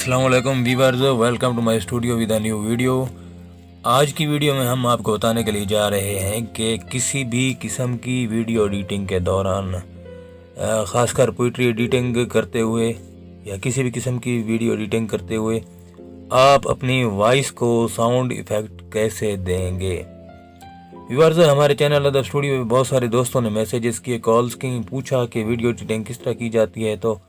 अस्सलाम वालेकुम viewers, welcome to my studio with a new video. आज की वीडियो में हम आपको बताने के लिए जा रहे हैं कि किसी भी किस्म की वीडियो एडिटिंग के दौरान, ख़ासकर पोइट्री एडिटिंग करते हुए या किसी भी किस्म की वीडियो एडिटिंग करते हुए आप अपनी वॉइस को साउंड इफ़ेक्ट कैसे देंगे। व्यूअर्स, हमारे चैनल अदब स्टूडियो में बहुत सारे दोस्तों ने मैसेजेस किए, कॉल्स की, पूछा कि वीडियो एडिटिंग किस तरह की जाती है, तो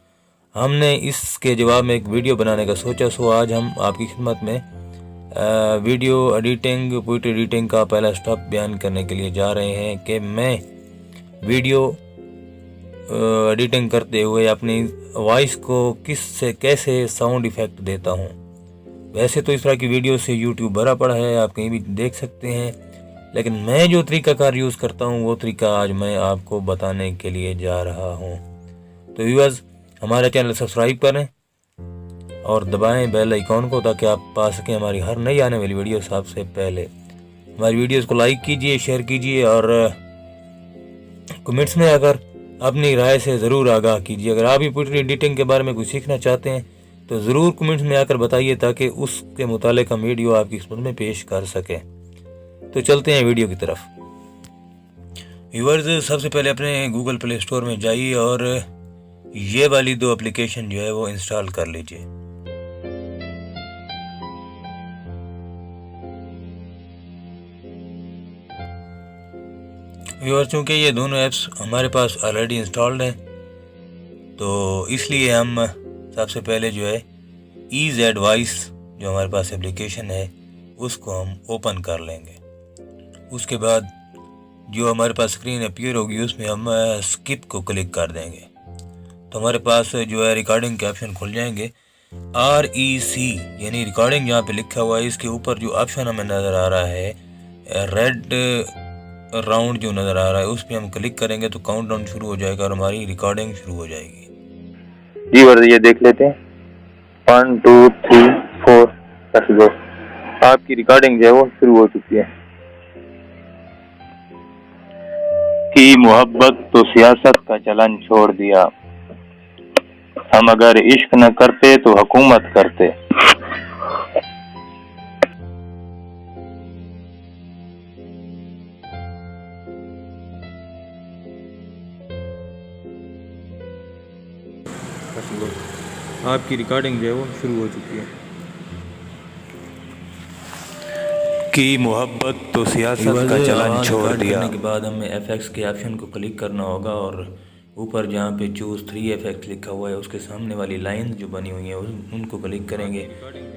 हमने इसके जवाब में एक वीडियो बनाने का सोचा। सो आज हम आपकी खिदमत में वीडियो एडिटिंग, पोइट्री एडिटिंग का पहला स्टेप बयान करने के लिए जा रहे हैं कि मैं वीडियो एडिटिंग करते हुए अपनी वॉइस को कैसे साउंड इफ़ेक्ट देता हूँ। वैसे तो इस तरह की वीडियो से यूट्यूब भरा पड़ा है, आप कहीं भी देख सकते हैं, लेकिन मैं जो तरीकाकार यूज़ करता हूँ वो तरीका आज मैं आपको बताने के लिए जा रहा हूँ। तो व्यूअर्स, हमारा चैनल सब्सक्राइब करें और दबाएं बेल आइकॉन को ताकि आप पा सकें हमारी हर नई आने वाली वीडियो सबसे पहले। हमारी वीडियोस को लाइक कीजिए, शेयर कीजिए और कमेंट्स में आकर अपनी राय से ज़रूर आगाह कीजिए। अगर आप भी पोइट्री एडिटिंग के बारे में कुछ सीखना चाहते हैं तो ज़रूर कमेंट्स में आकर बताइए ताकि उसके मुतालिक हम वीडियो आपकी खिदमत में पेश कर सकें। तो चलते हैं वीडियो की तरफ। व्यूअर्स, सबसे पहले अपने गूगल प्ले स्टोर में जाइए और ये वाली दो एप्लीकेशन जो है वो इंस्टॉल कर लीजिए। व्यूअर, चूँकि ये दोनों ऐप्स हमारे पास ऑलरेडी इंस्टॉल्ड हैं तो इसलिए हम सबसे पहले जो है ईज़ वॉइस जो हमारे पास एप्लीकेशन है उसको हम ओपन कर लेंगे। उसके बाद जो हमारे पास स्क्रीन अपीयर होगी उसमें हम स्किप को क्लिक कर देंगे तो हमारे पास जो है रिकॉर्डिंग के ऑप्शन खुल जाएंगे। REC यानी रिकॉर्डिंग जहाँ पे लिखा हुआ है इसके ऊपर जो ऑप्शन हमें नज़र आ रहा है, रेड राउंड जो नज़र आ रहा है, उस पर हम क्लिक करेंगे तो काउंटडाउन शुरू हो जाएगा और हमारी रिकॉर्डिंग शुरू हो जाएगी। जी वर्द, ये देख लेते हैं। 1 2 3 4 बस दो, आपकी रिकॉर्डिंग जो है वो शुरू हो चुकी है। की मोहब्बत तो सियासत का चलन छोड़ दिया, हम अगर इश्क न करते तो हुकूमत करते। आपकी रिकॉर्डिंग जो है वो शुरू हो चुकी है। की मोहब्बत तो सियासत का चलन छोड़ दिया। करने के बाद हमें एफएक्स के ऑप्शन को क्लिक करना होगा और ऊपर जहाँ पे चूज़ 3 इफेक्ट लिखा हुआ है उसके सामने वाली लाइन जो बनी हुई है उनको क्लिक करेंगे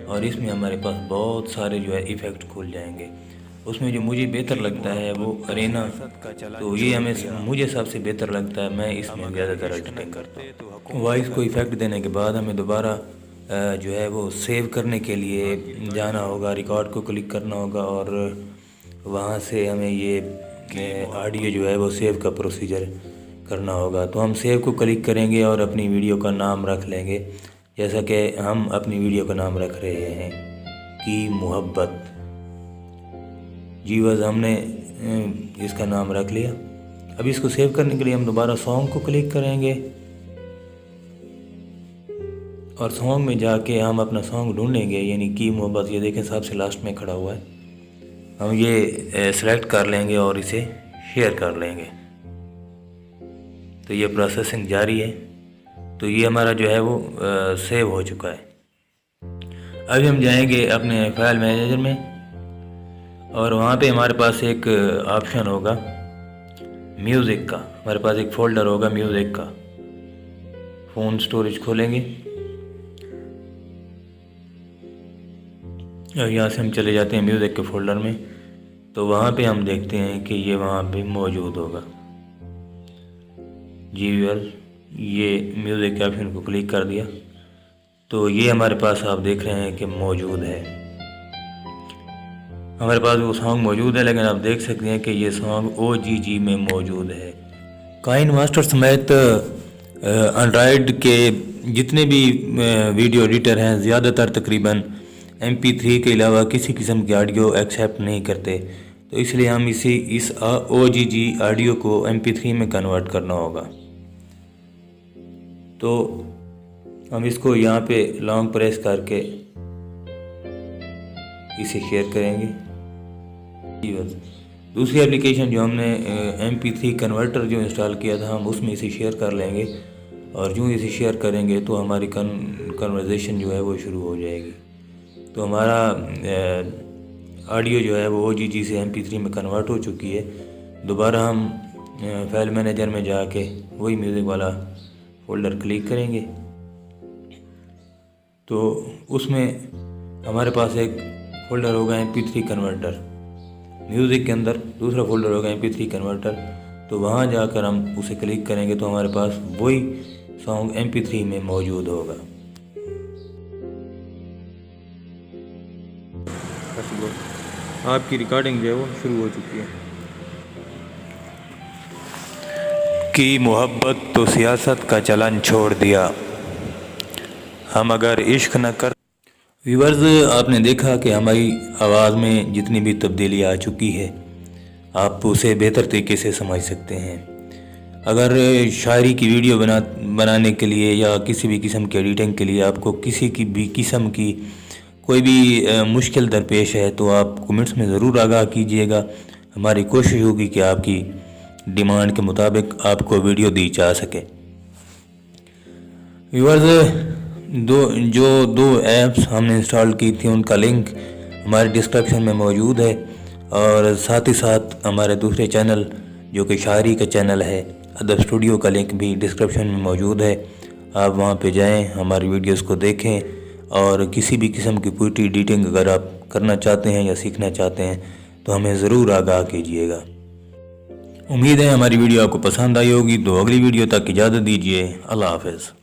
और इसमें हमारे पास बहुत सारे जो है इफ़ेक्ट खुल जाएंगे। उसमें जो मुझे बेहतर लगता है वो अरेना, तो ये मुझे सबसे बेहतर लगता है, मैं इसमें ज़्यादातर एडिटिंग करता हूँ। वॉइस को इफ़ेक्ट देने के बाद हमें दोबारा जो है वो सेव करने के लिए जाना होगा, रिकॉर्ड को क्लिक करना होगा और वहाँ से हमें ये ऑडियो जो है वो सेव का प्रोसीजर करना होगा। तो हम सेव को क्लिक करेंगे और अपनी वीडियो का नाम रख लेंगे, जैसा कि हम अपनी वीडियो का नाम रख रहे हैं की मोहब्बत। जी बस, हमने इसका नाम रख लिया। अब इसको सेव करने के लिए हम दोबारा सॉन्ग को क्लिक करेंगे और सॉन्ग में जाके हम अपना सॉन्ग ढूंढेंगे, यानी की मोहब्बत। ये देखें सबसे लास्ट में खड़ा हुआ है, हम ये सेलेक्ट कर लेंगे और इसे शेयर कर लेंगे। तो ये प्रोसेसिंग जारी है, तो ये हमारा जो है वो सेव हो चुका है। अभी हम जाएंगे अपने फाइल मैनेजर में और वहाँ पे हमारे पास एक ऑप्शन होगा म्यूज़िक का, हमारे पास एक फ़ोल्डर होगा म्यूज़िक का। फ़ोन स्टोरेज खोलेंगे और यहाँ से हम चले जाते हैं म्यूज़िक के फ़ोल्डर में, तो वहाँ पे हम देखते हैं कि ये वहाँ पे मौजूद होगा। जी व्यूअर्स, ये म्यूज़िक के ऑप्शन को क्लिक कर दिया तो ये हमारे पास आप देख रहे हैं कि मौजूद है। हमारे पास वो सॉन्ग मौजूद है, लेकिन आप देख सकते हैं कि ये सॉन्ग OGG में मौजूद है। काइन मास्टर समेत एंड्रॉयड के जितने भी वीडियो एडिटर हैं ज़्यादातर तकरीबन MP3 के अलावा किसी किस्म के ऑडियो एक्सेप्ट नहीं करते, तो इसलिए हम इस OGG ऑडियो को MP3 में कन्वर्ट करना होगा। तो हम इसको यहाँ पे लॉन्ग प्रेस करके इसे शेयर करेंगे। दूसरी एप्लीकेशन जो हमने MP3 कन्वर्टर जो इंस्टॉल किया था, हम उसमें इसे शेयर कर लेंगे और यूँ इसे शेयर करेंगे तो हमारी कन्वर्सेशन जो है वो शुरू हो जाएगी। तो हमारा ऑडियो जो है वो OGG से MP3 में कन्वर्ट हो चुकी है। दोबारा हम फाइल मैनेजर में जाके वही म्यूज़िक वाला फ़ोल्डर क्लिक करेंगे तो उसमें हमारे पास एक फ़ोल्डर होगा MP3 कन्वर्टर। म्यूज़िक के अंदर दूसरा फ़ोल्डर होगा MP3 कन्वर्टर। तो वहाँ जाकर हम उसे क्लिक करेंगे तो हमारे पास वही सॉन्ग MP3 में मौजूद होगा। आपकी रिकॉर्डिंग जो है वो शुरू हो चुकी है। की मोहब्बत तो सियासत का चलन छोड़ दिया, हम अगर इश्क न कर। व्यूअर्स, आपने देखा कि हमारी आवाज़ में जितनी भी तब्दीली आ चुकी है आप उसे बेहतर तरीके से समझ सकते हैं। अगर शायरी की वीडियो बनाने के लिए या किसी भी किस्म की एडिटिंग के लिए आपको किसी की भी किस्म की कोई भी मुश्किल दरपेश है तो आप कमेंट्स में ज़रूर आगाह कीजिएगा। हमारी कोशिश होगी कि आपकी डिमांड के मुताबिक आपको वीडियो दी जा सके। व्यूअर्स, दो ऐप्स हमने इंस्टॉल की थी उनका लिंक हमारे डिस्क्रिप्शन में मौजूद है और साथ ही साथ हमारे दूसरे चैनल जो कि शायरी का चैनल है अदब स्टूडियो का लिंक भी डिस्क्रिप्शन में मौजूद है। आप वहां पे जाएं, हमारी वीडियोस को देखें और किसी भी किस्म की पोइट्री एडिटिंग अगर आप करना चाहते हैं या सीखना चाहते हैं तो हमें ज़रूर आगाह कीजिएगा। उम्मीद है हमारी वीडियो आपको पसंद आई होगी। तो अगली वीडियो तक इजाज़त दीजिए। अल्लाह हाफ़िज़।